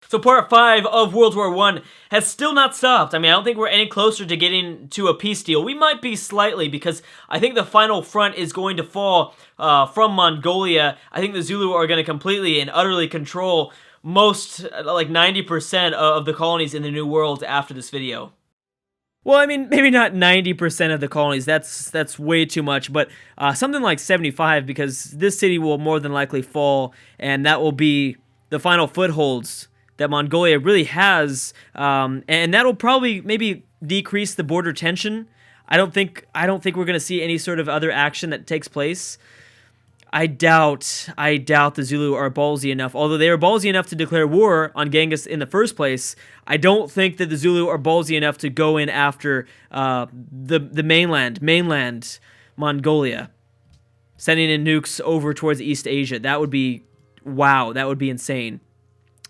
So part 5 of World War I has still not stopped. I mean, I don't think we're any closer to getting to a peace deal. We might be slightly, because I think the final front is going to fall from Mongolia. I think the Zulu are going to completely and utterly control most, like 90% of the colonies in the New World after this video. Well, I mean, maybe not 90% of the colonies. That's way too much, but something like 75, because this city will more than likely fall, and that will be the final footholds that Mongolia really has, and that'll probably maybe decrease the border tension. I don't think we're gonna see any sort of other action that takes place. I doubt the Zulu are ballsy enough. Although they are ballsy enough to declare war on Genghis in the first place, I don't think that the Zulu are ballsy enough to go in after the mainland Mongolia, sending in nukes over towards East Asia. That would be, wow, that would be insane.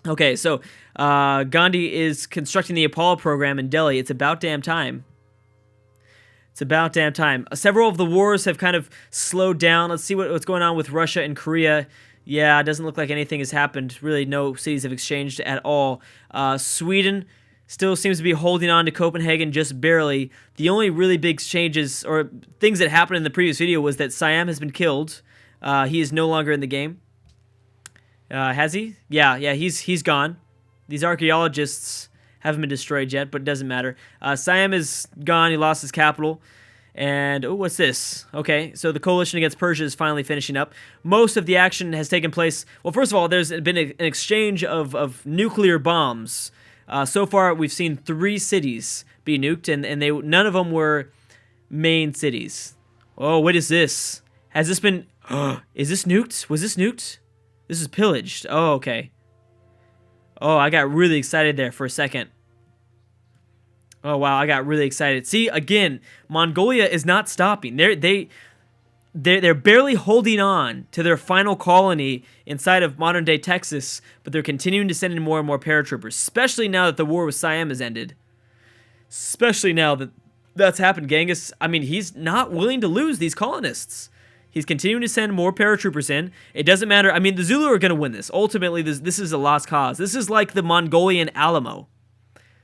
Okay, so Gandhi is constructing the Apollo program in Delhi. It's about damn time. It's about damn time. Several of the wars have kind of slowed down. Let's see what's going on with Russia and Korea. Yeah, it doesn't look like anything has happened. Really, no cities have exchanged at all. Sweden still seems to be holding on to Copenhagen just barely. The only really big changes, or things that happened in the previous video, was that Siam has been killed. He is no longer in the game. Has he? Yeah, he's gone. These archaeologists haven't been destroyed yet, but it doesn't matter. Siam is gone. He lost his capital. And, oh, what's this? Okay, so the coalition against Persia is finally finishing up. Most of the action has taken place. Well, first of all, there's been an exchange of nuclear bombs. So far, we've seen 3 cities be nuked, and none of them were main cities. Oh, what is this? Has this been... is this nuked? Was this nuked? This is pillaged. Oh, okay. Oh, I got really excited there for a second. Oh, wow, I got really excited. See, again, Mongolia is not stopping. They're barely holding on to their final colony inside of modern-day Texas, but they're continuing to send in more and more paratroopers, especially now that the war with Siam has ended. Especially now that that's happened. Genghis, I mean, he's not willing to lose these colonists. He's continuing to send more paratroopers in. It doesn't matter. I mean, the Zulu are going to win this. Ultimately, this is a lost cause. This is like the Mongolian Alamo.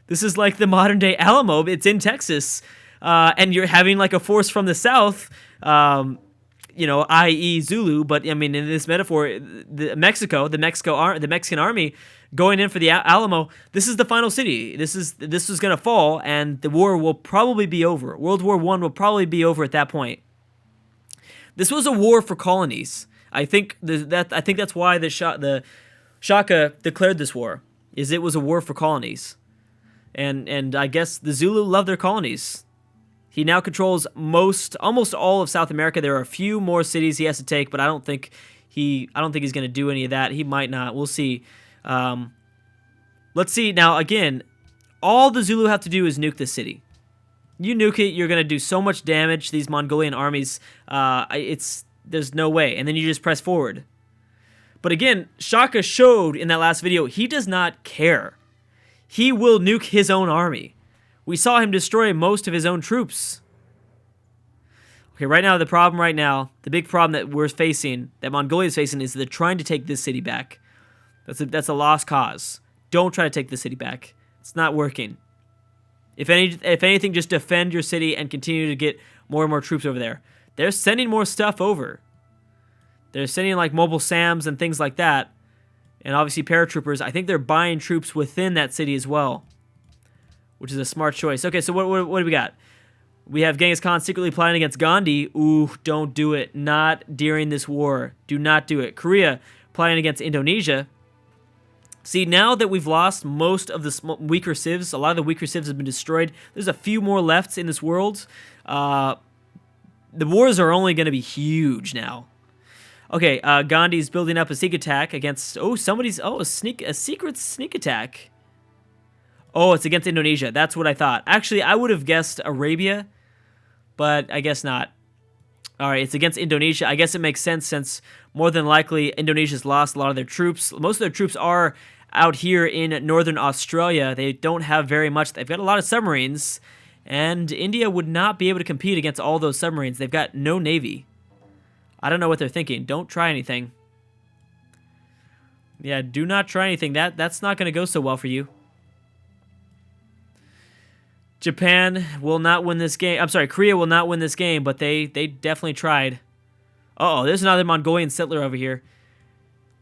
This is like the modern-day Alamo. It's in Texas, and you're having like a force from the south, i.e. Zulu. But I mean, in this metaphor, the Mexican army going in for the Alamo. This is the final city. This is going to fall, and the war will probably be over. World War I will probably be over at that point. This was a war for colonies. I think that's why the Shaka declared this war. It was a war for colonies, and I guess the Zulu love their colonies. He now controls almost all of South America. There are a few more cities he has to take, but I don't think he's going to do any of that. He might not. We'll see. Let's see now. Again, all the Zulu have to do is nuke this city. You nuke it, you're going to do so much damage to these Mongolian armies, there's no way. And then you just press forward. But again, Shaka showed in that last video, he does not care. He will nuke his own army. We saw him destroy most of his own troops. Okay, the big problem that we're facing, that Mongolia is facing, is they're trying to take this city back. That's a lost cause. Don't try to take the city back. It's not working. If anything, just defend your city and continue to get more and more troops over there. They're sending more stuff over. They're sending like mobile SAMs and things like that. And obviously paratroopers. I think they're buying troops within that city as well, which is a smart choice. Okay, so what do we got? We have Genghis Khan secretly plotting against Gandhi. Ooh, don't do it. Not during this war. Do not do it. Korea plotting against Indonesia. See, now that we've lost most of the weaker civs, a lot of the weaker civs have been destroyed. There's a few more left in this world. The wars are only going to be huge now. Okay, Gandhi's building up a sneak attack against... a secret sneak attack. Oh, it's against Indonesia. That's what I thought. Actually, I would have guessed Arabia, but I guess not. All right, it's against Indonesia. I guess it makes sense since more than likely Indonesia's lost a lot of their troops. Most of their troops are out here in northern Australia. They don't have very much. They've got a lot of submarines, and India would not be able to compete against all those submarines. They've got no navy. I don't know what they're thinking. Don't try anything. Yeah, do not try anything. That's not going to go so well for you. Japan will not win this game. I'm sorry, Korea will not win this game, but they definitely tried. Uh-oh, there's another Mongolian settler over here.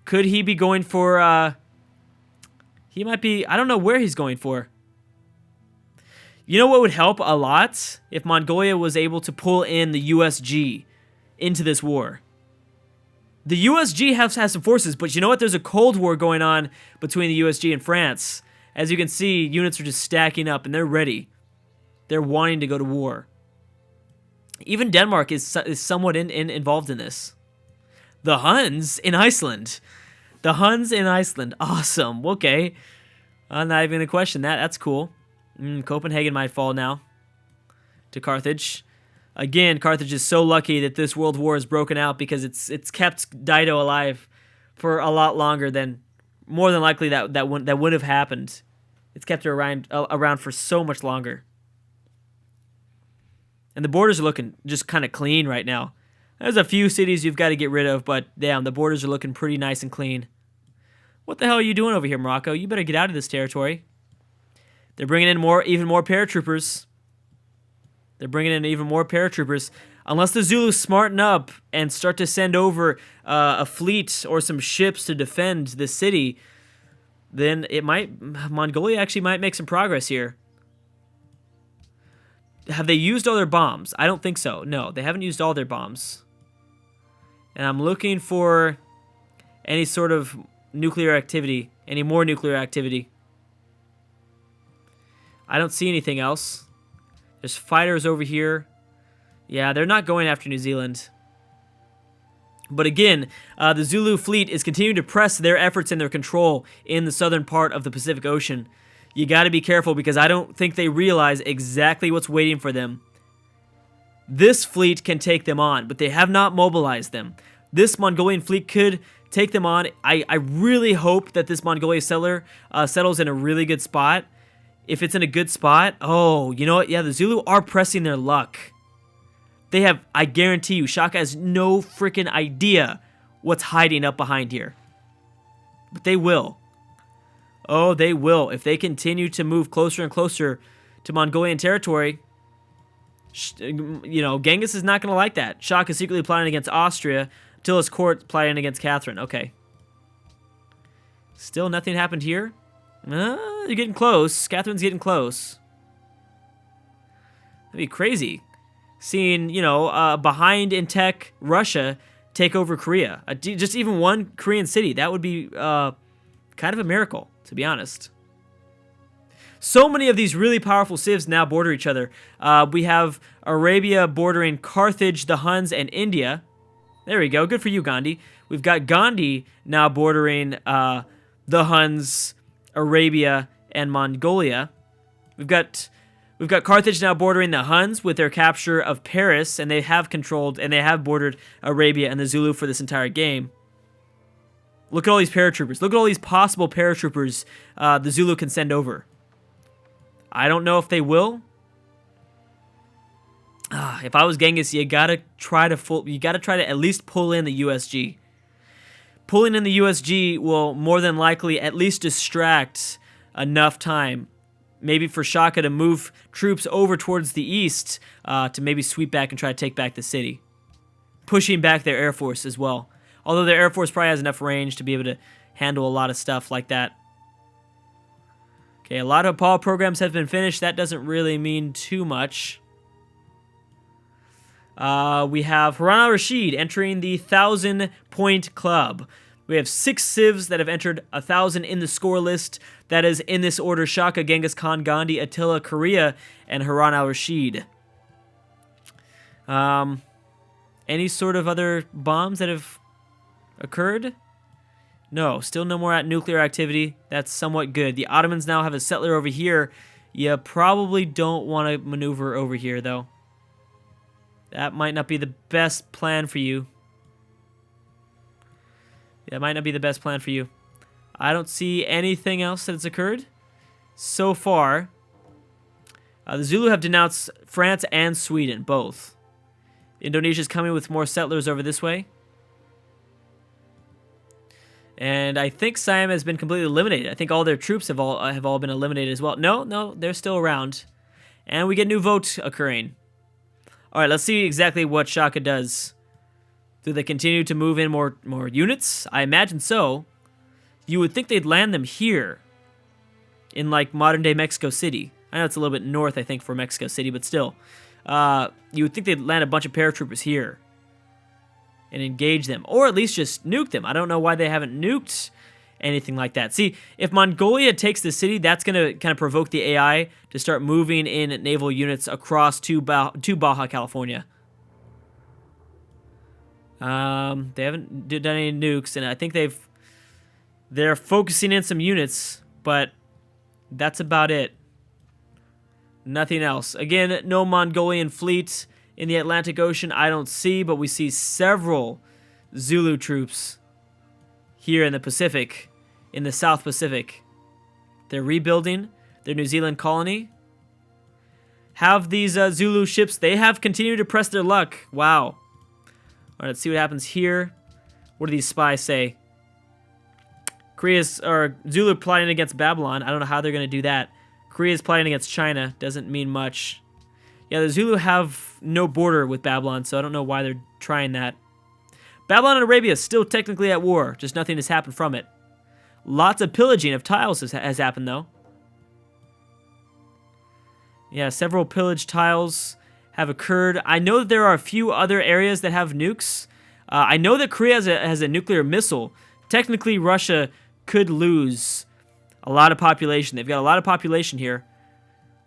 Could he be going for, he might be, I don't know where he's going for. You know what would help a lot? If Mongolia was able to pull in the USG into this war. The USG has some forces, but you know what? There's a Cold War going on between the USG and France. As you can see, units are just stacking up, and they're ready. They're wanting to go to war. Even Denmark is somewhat involved in this. The Huns in Iceland. The Huns in Iceland. Awesome. Okay. I'm not even going to question that. That's cool. Copenhagen might fall now to Carthage. Again, Carthage is so lucky that this world war is broken out because it's kept Dido alive for a lot longer than, more than likely, that would have happened. It's kept her around for so much longer. And the borders are looking just kind of clean right now. There's a few cities you've got to get rid of, but damn, the borders are looking pretty nice and clean. What the hell are you doing over here, Morocco? You better get out of this territory. They're bringing in even more paratroopers. They're bringing in even more paratroopers. Unless the Zulus smarten up and start to send over a fleet or some ships to defend the city, then Mongolia actually might make some progress here. Have they used all their bombs? I don't think so. No, they haven't used all their bombs. And I'm looking for any sort of nuclear activity, any more nuclear activity. I don't see anything else. There's fighters over here. Yeah, they're not going after New Zealand. But again, the Zulu fleet is continuing to press their efforts and their control in the southern part of the Pacific Ocean. You got to be careful because I don't think they realize exactly what's waiting for them. This fleet can take them on, but they have not mobilized them. This Mongolian fleet could take them on. I really hope that this Mongolia settler settles in a really good spot. If it's in a good spot, oh, you know what? Yeah, the Zulu are pressing their luck. They have, I guarantee you, Shaka has no freaking idea what's hiding up behind here. But they will. Oh, they will. If they continue to move closer and closer to Mongolian territory, you know, Genghis is not going to like that. Shaka is secretly plotting against Austria. Attila's court plotting against Catherine. Okay. Still nothing happened here? You're getting close. Catherine's getting close. That'd be crazy. Seeing, you know, behind in tech Russia take over Korea. Just even one Korean city. That would be kind of a miracle, to be honest. So many of these really powerful civs now border each other. We have Arabia bordering Carthage, the Huns, and India. There we go. Good for you, Gandhi. We've got Gandhi now bordering the Huns, Arabia, and Mongolia. We've got Carthage now bordering the Huns with their capture of Paris, and they have controlled and they have bordered Arabia and the Zulu for this entire game. Look at all these paratroopers. Look at all these possible paratroopers the Zulu can send over. I don't know if they will. If I was Genghis, you gotta try to at least pull in the USG. Pulling in the USG will more than likely at least distract enough time, maybe for Shaka to move troops over towards the east to maybe sweep back and try to take back the city, pushing back their air force as well. Although their air force probably has enough range to be able to handle a lot of stuff like that. Okay, a lot of Apollo programs have been finished. That doesn't really mean too much. We have Harun al-Rashid entering the 1,000-point club. We have 6 civs that have entered 1,000 in the score list. That is in this order: Shaka, Genghis Khan, Gandhi, Attila, Korea, and Harun al-Rashid. Any sort of other bombs that have occurred? No, still no more nuclear activity. That's somewhat good. The Ottomans now have a settler over here. You probably don't want to maneuver over here, though. That might not be the best plan for you. That might not be the best plan for you. I don't see anything else that has occurred so far. The Zulu have denounced France and Sweden, both. Indonesia's coming with more settlers over this way. And I think Siam has been completely eliminated. I think all their troops have all been eliminated as well. No, they're still around. And we get a new vote occurring. All right, let's see exactly what Shaka does. Do they continue to move in more units? I imagine so. You would think they'd land them here in like modern-day Mexico City. I know it's a little bit north, I think, for Mexico City, but still. You would think they'd land a bunch of paratroopers here and engage them, or at least just nuke them. I don't know why they haven't nuked anything like that. See, if Mongolia takes the city, that's going to kind of provoke the AI to start moving in naval units across to Baja California. They haven't done any nukes, and I think they're focusing in some units, but that's about it. Nothing else. Again, no Mongolian fleet in the Atlantic Ocean I don't see, but we see several Zulu troops here in the Pacific, in the South Pacific. They're rebuilding their New Zealand colony. Have these Zulu ships, they have continued to press their luck. Wow. All right, let's see what happens here. What do these spies say? Zulu plotting against Babylon. I don't know how they're going to do that. Korea's plotting against China. Doesn't mean much. Yeah, the Zulu have no border with Babylon, so I don't know why they're trying that. Babylon and Arabia is still technically at war, just nothing has happened from it. Lots of pillaging of tiles has happened, though. Yeah, several pillaged tiles have occurred. I know that there are a few other areas that have nukes. I know that Korea has a nuclear missile. Technically, Russia could lose a lot of population. They've got a lot of population here.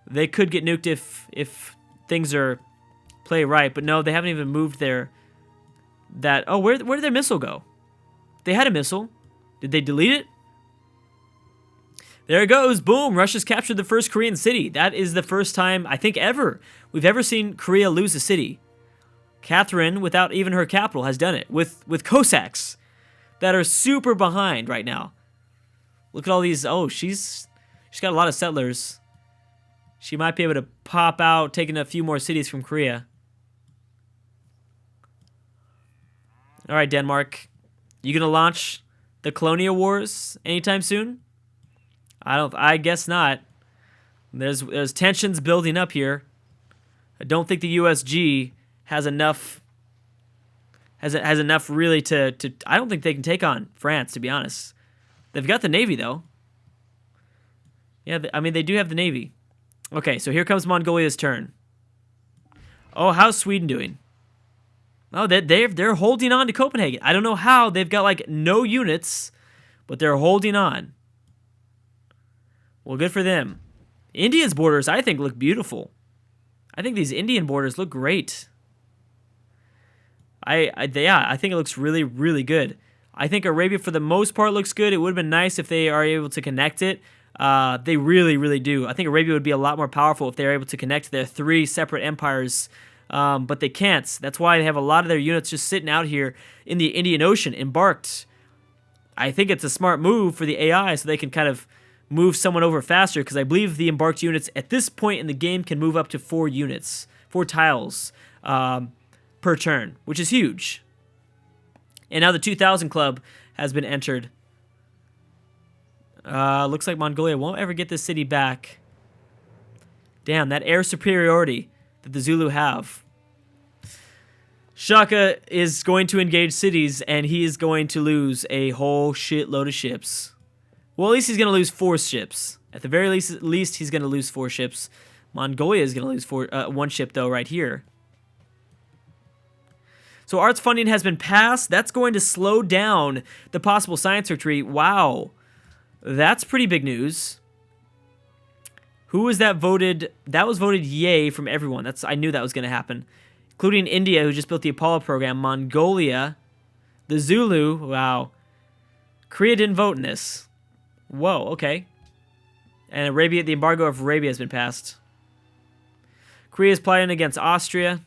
They could get nuked if things are play right, but no, they haven't even moved where did their missile go? They had a missile. Did they delete it? There it goes. Boom. Russia's captured the first Korean city. That is the first time, I think, we've ever seen Korea lose a city. Catherine, without even her capital, has done it with Cossacks that are super behind right now. Look at all these. Oh, she's got a lot of settlers. She might be able to pop out, taking a few more cities from Korea. All right, Denmark. You gonna launch the colonial wars anytime soon? I guess not. There's tensions building up here. I don't think the USG has enough really to I don't think they can take on France, to be honest. They've got the Navy though. Yeah, I mean they do have the Navy. Okay, so here comes Mongolia's turn. Oh, how's Sweden doing? Oh, they're holding on to Copenhagen. I don't know how. They've got like no units, but they're holding on. Well, good for them. India's borders, I think, look beautiful. I think these Indian borders look great. I think it looks really, really good. I think Arabia, for the most part, looks good. It would have been nice if they are able to connect it. They really, really do. I think Arabia would be a lot more powerful if they're able to connect their three separate empires, but they can't. That's why they have a lot of their units just sitting out here in the Indian Ocean, embarked. I think it's a smart move for the AI so they can kind of move someone over faster, because I believe the embarked units at this point in the game can move up to 4 tiles per turn, which is huge. And now the 2000 Club has been entered. Looks like Mongolia won't ever get this city back. Damn, that air superiority that the Zulu have. Shaka is going to engage cities, and he is going to lose a whole shitload of ships. Well, at least he's going to lose 4 ships. At the very least he's going to lose 4 ships. Mongolia is going to lose 1 ship, though, right here. So arts funding has been passed. That's going to slow down the possible science victory. Wow. That's pretty big news. Who was that voted? That was voted yay from everyone. I knew that was going to happen. Including India, who just built the Apollo program. Mongolia. The Zulu. Wow. Korea didn't vote in this. Whoa, okay. And Arabia, the embargo of Arabia has been passed. Korea is plotting against Austria.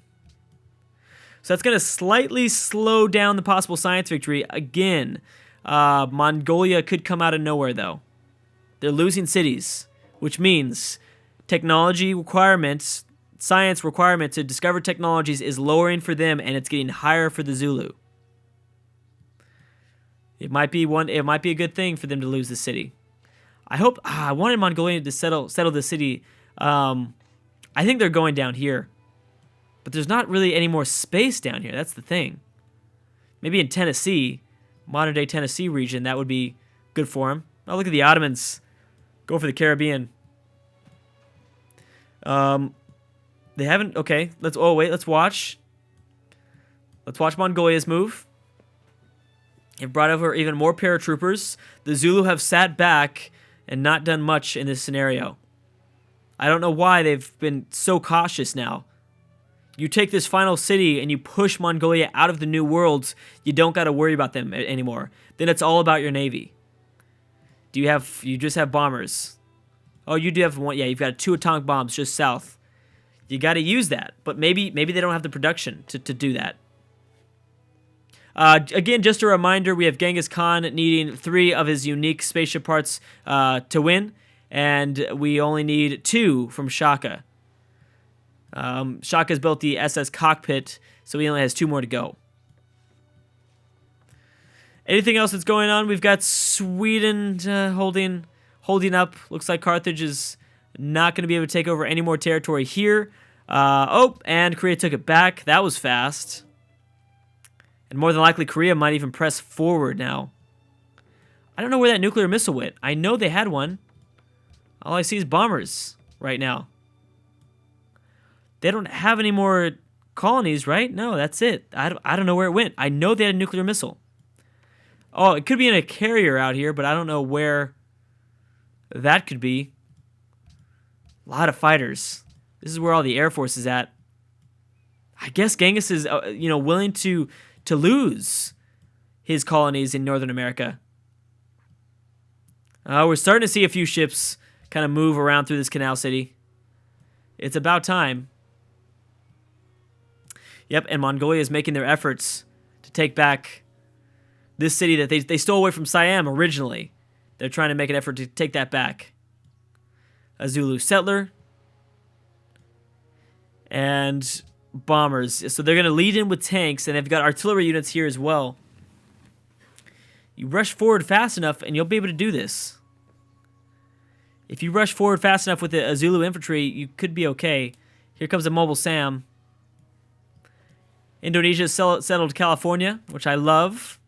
So that's going to slightly slow down the possible science victory. Again, Mongolia could come out of nowhere, though. They're losing cities, which means technology requirements, science requirement to discover technologies is lowering for them, and it's getting higher for the Zulu. It might be a good thing for them to lose the city. I hope. I wanted Mongolia to settle the city. I think they're going down here, but there's not really any more space down here. That's the thing. Maybe in Tennessee, modern day Tennessee region, that would be good for them. Oh, look at the Ottomans. Go for the Caribbean. They haven't. Okay, let's. Oh wait, let's watch. Let's watch Mongolia's move. They've brought over even more paratroopers. The Zulu have sat back and not done much in this scenario. I don't know why they've been so cautious now. You take this final city and you push Mongolia out of the New Worlds, you don't got to worry about them anymore. Then it's all about your navy. You just have bombers. Oh, you do have one. Yeah, you've got 2 atomic bombs just south. You got to use that, but maybe they don't have the production to do that. Again, just a reminder, we have Genghis Khan needing 3 of his unique spaceship parts to win, and we only need 2 from Shaka. Shaka's built the SS Cockpit, so he only has 2 more to go. Anything else that's going on? We've got Sweden holding up. Looks like Carthage is not going to be able to take over any more territory here. And Korea took it back. That was fast. And more than likely, Korea might even press forward now. I don't know where that nuclear missile went. I know they had one. All I see is bombers right now. They don't have any more colonies, right? No, that's it. I don't know where it went. I know they had a nuclear missile. Oh, it could be in a carrier out here, but I don't know where that could be. A lot of fighters. This is where all the Air Force is at. I guess Genghis is, willing to lose his colonies in Northern America. We're starting to see a few ships kind of move around through this canal city. It's about time. Yep, and Mongolia is making their efforts to take back this city that they stole away from Siam originally. They're trying to make an effort to take that back. A Zulu settler. And bombers. So they're going to lead in with tanks, and they've got artillery units here as well. You rush forward fast enough, and you'll be able to do this. If you rush forward fast enough with a Zulu infantry, you could be okay. Here comes a mobile SAM. Indonesia settled California, which I love.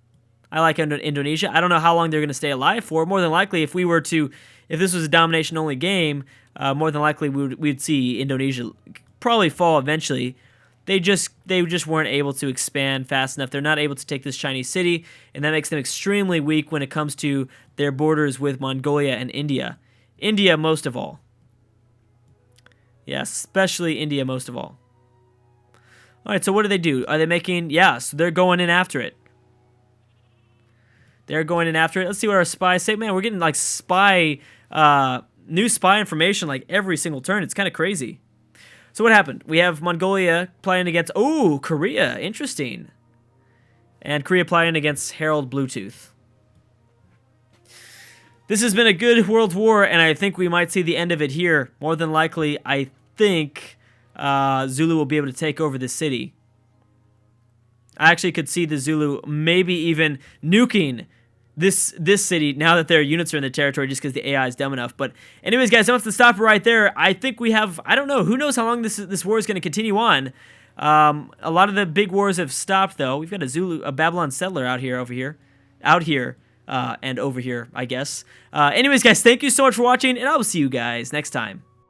I like Indonesia. I don't know how long they're going to stay alive for. More than likely, if this was a domination-only game, more than likely we'd see Indonesia probably fall eventually. They just weren't able to expand fast enough. They're not able to take this Chinese city, and that makes them extremely weak when it comes to their borders with Mongolia and India. India most of all. Yeah, especially India most of all. All right, so what do they do? Are they making... Yeah, so they're going in after it. They're going in after it. Let's see what our spies say. Man, we're getting like new spy information like every single turn. It's kind of crazy. So what happened? We have Mongolia playing against... Oh, Korea. Interesting. And Korea playing against Herald Bluetooth. This has been a good World War, and I think we might see the end of it here. More than likely, I think Zulu will be able to take over the city. I actually could see the Zulu maybe even nuking this city now that their units are in the territory just because the AI is dumb enough. But anyways, guys, I want to stop it right there. I think we have, I don't know, who knows how long this war is going to continue on. A lot of the big wars have stopped, though. We've got a Babylon settler out here, and over here, I guess. Anyways, guys, thank you so much for watching, and I will see you guys next time.